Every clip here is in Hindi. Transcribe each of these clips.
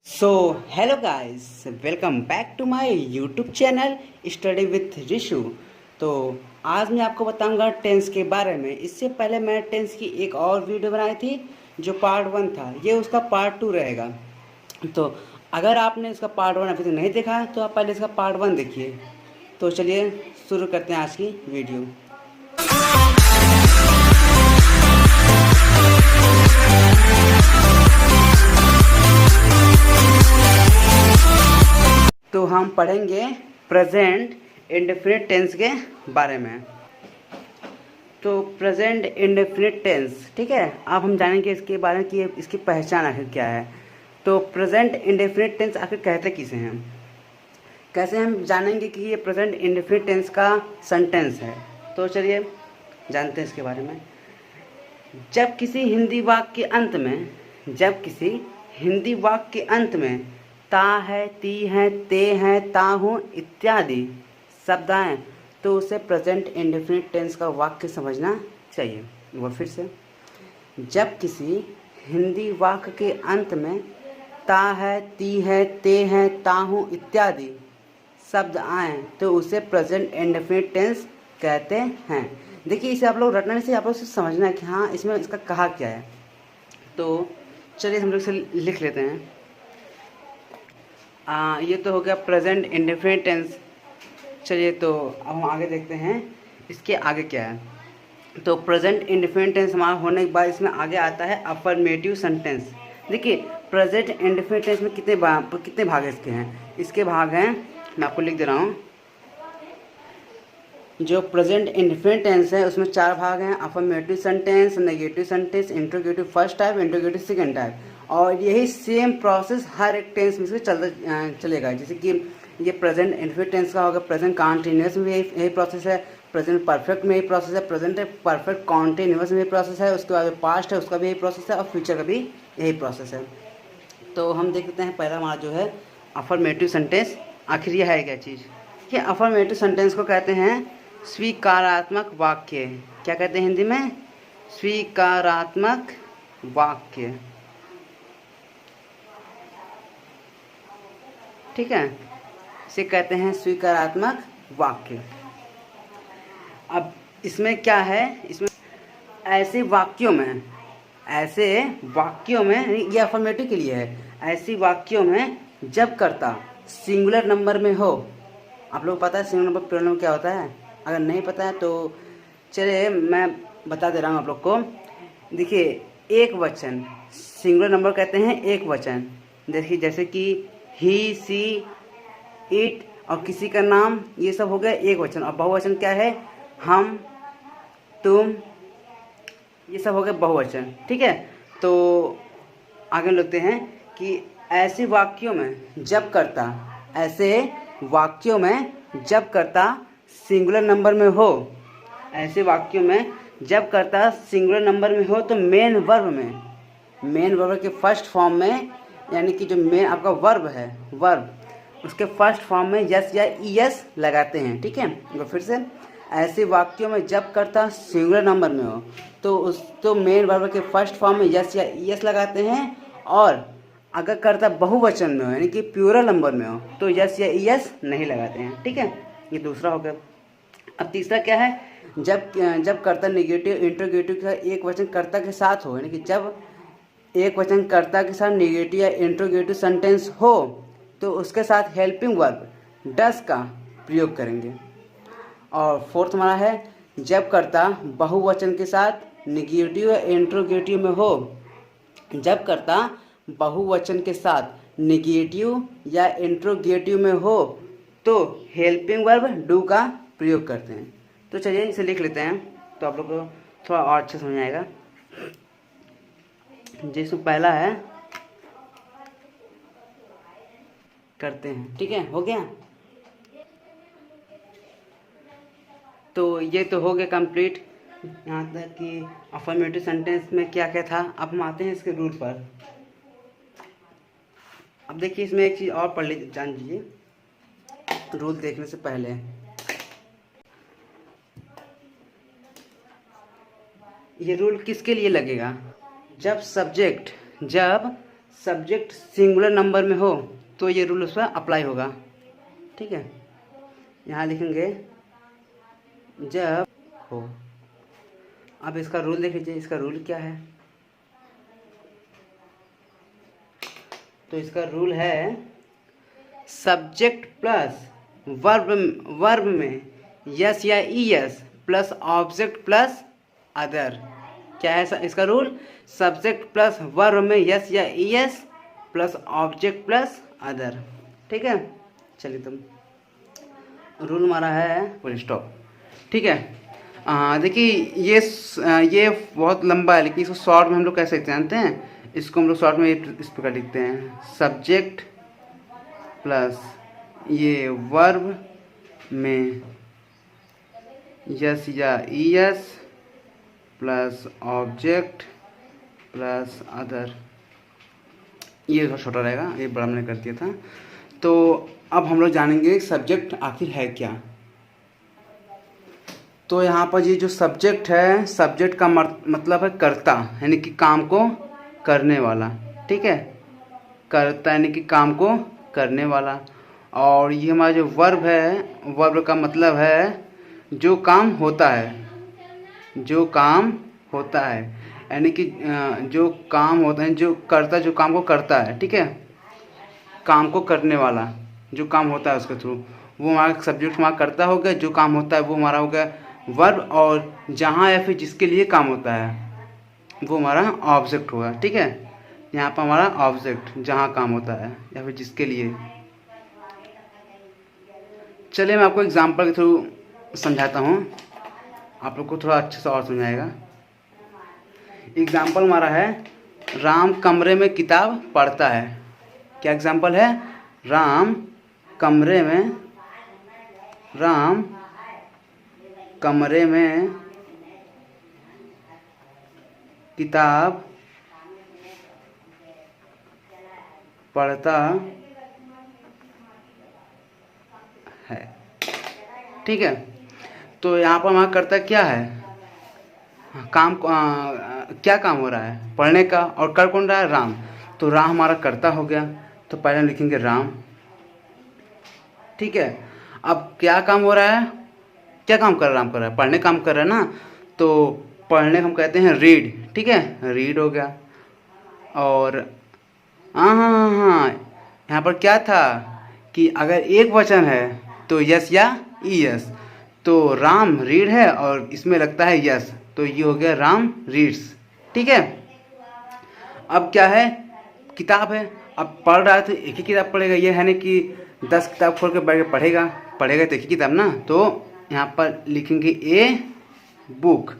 So hello guys, welcome back to my YouTube channel study with Rishu. तो आज मैं आपको बताऊंगा टेंस के बारे में। इससे पहले मैंने टेंस की एक और वीडियो बनाई थी जो पार्ट 1 था, ये उसका पार्ट 2 रहेगा। तो अगर आपने इसका पार्ट 1 अभी तक नहीं देखा है तो आप पहले इसका पार्ट 1 देखिए। तो चलिए शुरू करते हैं आज की वीडियो। तो हम पढ़ेंगे प्रेजेंट इंडेफिनिट टेंस के बारे में। तो प्रेजेंट इंडेफिनिट टेंस, ठीक है, अब हम जानेंगे इसके बारे में कि इसकी पहचान आखिर क्या है। तो प्रेजेंट इंडेफिनिट टेंस आखिर कहते किसे हैं, कैसे हम जानेंगे कि ये प्रेजेंट इंडेफिनिट टेंस का सेंटेंस है। तो चलिए जानते हैं इसके बारे में। जब किसी हिंदी वाक्य के अंत में ता है, ती है, ते है, ता हूँ इत्यादि शब्द आए तो उसे प्रेजेंट इंडेफिनिट टेंस का वाक्य समझना चाहिए। वो फिर से, जब किसी हिंदी वाक्य के अंत में ता है, ती है, ते है, ता हूँ इत्यादि शब्द आए तो उसे प्रेजेंट इंडेफिनिट टेंस कहते हैं। देखिए, इसे आप लोग रटने से आप लोग समझना है कि हाँ इसमें इसका कहा क्या है। तो चलिए हम लोग इसे लिख लेते हैं। ये तो हो गया प्रेजेंट इंडेफिनिट टेंस। चलिए तो अब हम आगे देखते हैं इसके आगे क्या है। तो प्रेजेंट इंडेफिनिट टेंस हमारा होने के बाद इसमें आगे आता है अफर्मेटिव सेंटेंस। देखिए, प्रेजेंट इंडेफिनिट टेंस में कितने भाग इसके हैं। इसके भाग हैं, मैं आपको लिख दे रहा हूँ। जो प्रेजेंट इंडेफिनिट टेंस है उसमें 4 भाग हैं: affirmative sentence, negative sentence, interrogative first type, interrogative second type. और यही सेम प्रोसेस हर एक टेंस में से चलेगा। जैसे कि ये प्रेजेंट इंडेफिनिट टेंस का होगा, प्रेजेंट कॉन्टिन्यूअस में यही प्रोसेस है, प्रेजेंट परफेक्ट में यही प्रोसेस है, प्रेजेंट परफेक्ट कॉन्टिन्यूअस में यही प्रोसेस है, उसके बाद पास्ट है उसका भी यही प्रोसेस है, और फ्यूचर का भी यही प्रोसेस है। तो हम देख लेते हैं पहला हमारा जो है अफर्मेटिव सेंटेंस। आखिर यह है क्या चीज़ कि अफर्मेटिव सेंटेंस को कहते हैं स्वीकारात्मक वाक्य। क्या कहते हैं हिंदी में? स्वीकारात्मक वाक्य, ठीक है, इसे कहते हैं स्वीकारात्मक वाक्य। अब इसमें क्या है, इसमें ऐसे वाक्यों में ये अफर्मेटिव के लिए है, ऐसी वाक्यों में जब कर्ता सिंगुलर नंबर में हो। आप लोग पता है सिंगुलर नंबर प्लूरल नंबर क्या होता है? अगर नहीं पता है तो चलिए मैं बता दे रहा हूँ आप लोग को। देखिए, एक वचन सिंगुलर नंबर कहते हैं एक वचन। देखिए, जैसे कि ही, सी, इट और किसी का नाम, ये सब हो गया एक वचन। और बहुवचन क्या है? हम, तुम, ये सब हो गए बहुवचन, ठीक है। तो आगे लेते हैं कि ऐसे वाक्यों में जब कर्ता सिंगुलर नंबर में हो, ऐसे वाक्यों में जब कर्ता सिंगुलर नंबर में हो तो मेन वर्ब के फर्स्ट फॉर्म में, यानी कि जो मेन आपका वर्ब उसके फर्स्ट फॉर्म में यस या ईएस लगाते हैं, ठीक है। तो फिर से, ऐसे वाक्यों में जब कर्ता सिंगुलर नंबर में हो तो मेन वर्ब के फर्स्ट फॉर्म में यस या ईएस लगाते हैं। और अगर कर्ता बहुवचन में हो, यानी कि प्लूरल नंबर में हो, तो यस या ईएस नहीं लगाते हैं, ठीक है। ये दूसरा हो गया। अब तीसरा क्या है? जब कर्ता नेगेटिव इंट्रोगेटिव का एक वचन कर्ता के साथ हो, यानी कि जब एक वचन कर्ता के साथ नेगेटिव या इंट्रोगेटिव सेंटेंस हो तो उसके साथ हेल्पिंग वर्ब डस का प्रयोग करेंगे। और फोर्थ हमारा है, जब कर्ता बहुवचन के साथ नेगेटिव या इंट्रोगेटिव में हो, जब कर्ता बहुवचन के साथ नेगेटिव या इंट्रोगेटिव में हो तो हेल्पिंग वर्ब डू का प्रयोग करते हैं। तो चलिए इसे लिख लेते हैं तो आप लोग को थोड़ा और अच्छे समझ आएगा। जिसमें पहला है करते हैं, ठीक है, हो गया। तो ये तो हो गया कंप्लीट यहाँ तक कि अफर्मेटिव सेंटेंस में क्या क्या था। अब हम आते हैं इसके रूल पर। अब देखिए, इसमें एक चीज़ और पढ़ लीजिए, जान लीजिए रूल देखने से पहले। ये रूल किसके लिए लगेगा? जब सब्जेक्ट सिंगुलर नंबर में हो तो ये रूल उस पर अप्लाई होगा। ठीक है, यहाँ लिखेंगे जब हो। अब इसका रूल देख लीजिए, इसका रूल क्या है। तो इसका रूल है सब्जेक्ट प्लस वर्ब में यस या E S plus object plus other. क्या है इसका रूल? सब्जेक्ट प्लस वर्ब में यस या E S plus object plus other. ठीक है, चलिए तुम रूल हमारा है फुल स्टॉप। ठीक है, देखिए ये बहुत लंबा है, लेकिन इसको शॉर्ट में हम लोग कैसे जानते हैं? इसको हम लोग शॉर्ट में इस प्रकार लिखते हैं, सब्जेक्ट प्लस ये वर्ब में यस या E S plus object plus other. ये थोड़ा छोटा रहेगा, ये बड़ा मैंने कर दिया था। तो अब हम लोग जानेंगे सब्जेक्ट आखिर है क्या। तो यहाँ पर ये जो सब्जेक्ट है, सब्जेक्ट का मतलब है कर्ता, यानी कि काम को करने वाला। ठीक है, कर्ता यानी कि काम को करने वाला। और ये हमारा जो वर्ब है, वर्ब का मतलब है जो काम होता है, जो काम होता है, यानी कि जो काम होता है, जो कर्ता जो काम को करता है। ठीक है, काम को करने वाला जो काम होता है उसके थ्रू, वो हमारा सब्जेक्ट हमारा कर्ता हो गया। जो काम होता है वो हमारा हो गया वर्ब, और जहाँ या फिर जिसके लिए काम होता है वो हमारा ऑब्जेक्ट होगा। ठीक है, यहाँ पर हमारा ऑब्जेक्ट जहाँ काम होता है या फिर जिसके लिए। चलिए मैं आपको एग्जांपल के थ्रू समझाता हूँ, आप लोग को थोड़ा अच्छे से और समझाएगा। एग्जांपल हमारा है राम कमरे में किताब पढ़ता है। क्या एग्जांपल है? राम कमरे में किताब पढ़ता है। ठीक है, तो यहाँ पर हमारा कर्ता क्या है? काम क्या काम हो रहा है? पढ़ने का। और कर कौन रहा है? राम। तो राम हमारा कर्ता हो गया, तो पहले हम लिखेंगे राम। ठीक है, अब क्या काम हो रहा है? क्या काम कर रहा है? राम कर रहा है, पढ़ने काम कर रहा है ना, तो पढ़ने हम कहते हैं रीड। ठीक है, रीड हो गया। और हाँ, यहाँ पर क्या था कि अगर एक वचन है तो यस या ई एस, तो राम रीड है और इसमें लगता है यस, तो ये हो गया राम रीड्स। ठीक है, अब क्या है? किताब है, अब पढ़ रहा है तो एक ही किताब पढ़ेगा। ये है ना कि 10 किताब खोल के बैठ के पढ़ेगा तो एक ही किताब ना। तो यहाँ पर लिखेंगे ए बुक।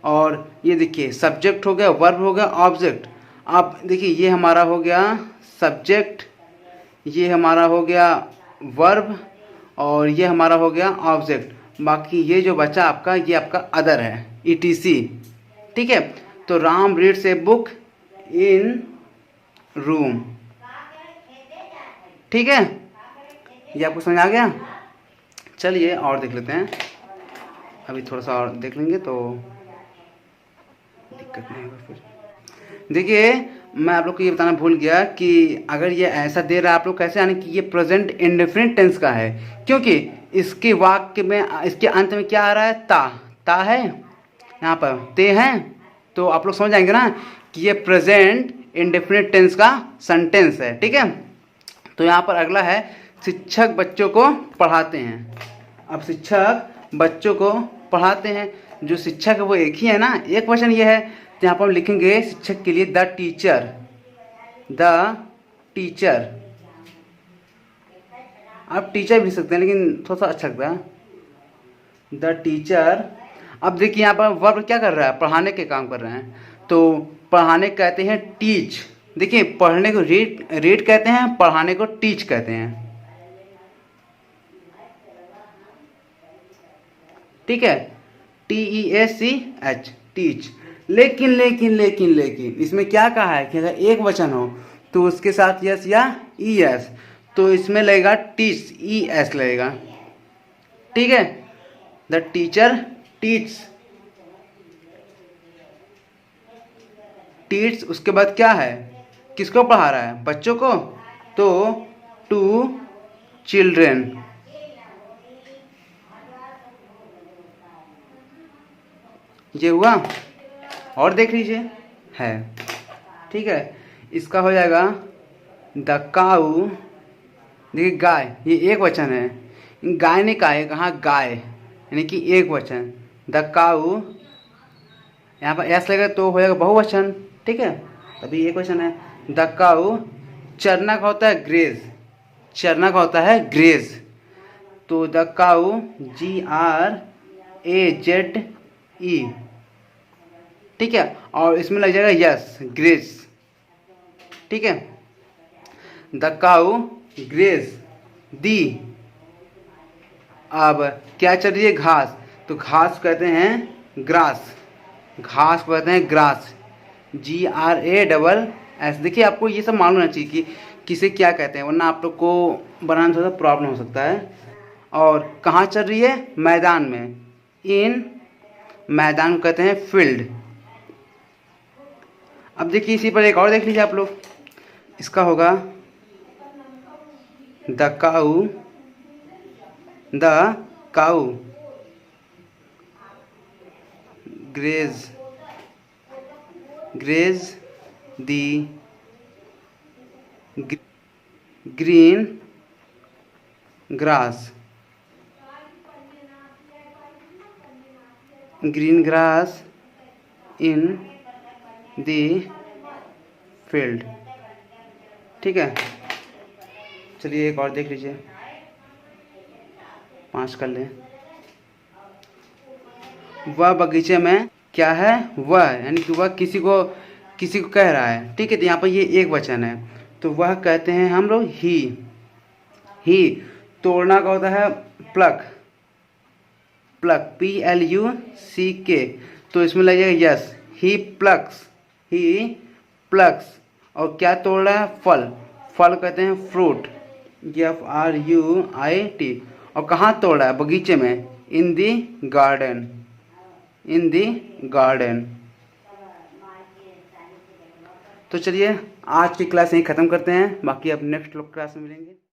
और ये देखिए सब्जेक्ट हो गया, वर्ब हो गया, ऑब्जेक्ट। अब देखिए ये हमारा हो गया सब्जेक्ट, ये हमारा हो गया वर्ब, और ये हमारा हो गया ऑब्जेक्ट। बाकी ये जो बचा आपका, ये आपका अदर है, ETC। ठीक है, तो Ram reads a book in room. ठीक है, ये आपको समझ आ गया? चलिए और देख लेते हैं, अभी थोड़ा सा और देख लेंगे तो दिक्कत नहीं होगा फिर। देखिए मैं आप लोग को ये बताना भूल गया कि अगर ये ऐसा दे रहा है आप लोग कैसे, यानी कि ये प्रेजेंट इंडेफिनिट टेंस का है, क्योंकि इसके वाक्य में, इसके अंत में क्या आ रहा है? ता है, यहाँ पर ते हैं, तो आप लोग समझ जाएंगे ना कि ये प्रेजेंट इंडेफिनिट टेंस का सेंटेंस है। ठीक है, तो यहाँ पर अगला है शिक्षक बच्चों को पढ़ाते हैं। अब शिक्षक बच्चों को पढ़ाते हैं, जो शिक्षक है वो एक ही है ना, एक वचन ये है, तो यहाँ पर हम लिखेंगे शिक्षक के लिए द टीचर। आप टीचर भी लिख सकते हैं, लेकिन थोड़ा सा अच्छा लगता है, द टीचर। अब देखिए यहाँ पर वर्ब क्या कर रहा है? पढ़ाने के काम कर रहे हैं, तो पढ़ाने कहते हैं टीच। देखिए पढ़ने को रीड कहते हैं, पढ़ाने को टीच कहते हैं। ठीक है, TEACH, टीच। लेकिन इसमें क्या कहा है कि अगर एक वचन हो तो उसके साथ यस या ES, तो इसमें लगेगा टीच, ES लगेगा। ठीक है, द टीचर टीच। टीच उसके बाद क्या है, किसको पढ़ा रहा है, बच्चों को, तो टू चिल्ड्रेन। ये हुआ, और देख लीजिए है, ठीक है। इसका हो जाएगा द काऊ, देखिए गाय, ये एक वचन है, गाय ने कहा है, कहाँ गाय, यानी कि एक वचन। द काऊ, यहाँ पर एस लगेगा तो हो जाएगा बहुवचन, ठीक है, तभी एक वचन है। द काऊ, चरना का होता है ग्रेज, चरना का होता है ग्रेज, तो द काऊ GRAZE, ठीक है, और इसमें लग जाएगा यस, ग्रेज, ठीक है। द काऊ ग्रेज दी, अब क्या चल रही है, घास, तो घास कहते हैं ग्रास, घास को कहते हैं ग्रास, GRASS। देखिए आपको ये सब मालूम होना चाहिए कि किसे क्या कहते हैं, वरना आप लोग को बनाने में थोड़ा प्रॉब्लम हो सकता है। और कहाँ चल रही है, मैदान में, इन मैदान को कहते हैं फील्ड। अब देखिए इसी पर एक और देख लीजिए आप लोग, इसका होगा the cow, the cow graze the green grass, green grass in the field, ठीक है। चलिए एक और देख लीजिए, 5 कर लें। वह बगीचे में क्या है, वह, यानी कि वह किसी को कह रहा है, ठीक है, तो यहाँ पर ये एक वचन है, तो वह कहते हैं हम लोग ही। तोड़ना का होता है प्लक, PLUCK, तो इसमें लग जाएगा यस, ही प्लक्स, और क्या तोड़ रहा है, फल कहते हैं फ्रूट, FRUIT, और कहाँ तोड़ रहा है, बगीचे में, इन दी गार्डन। तो चलिए आज की क्लास यहीं ख़त्म करते हैं, बाकी अब नेक्स्ट क्लास में मिलेंगे।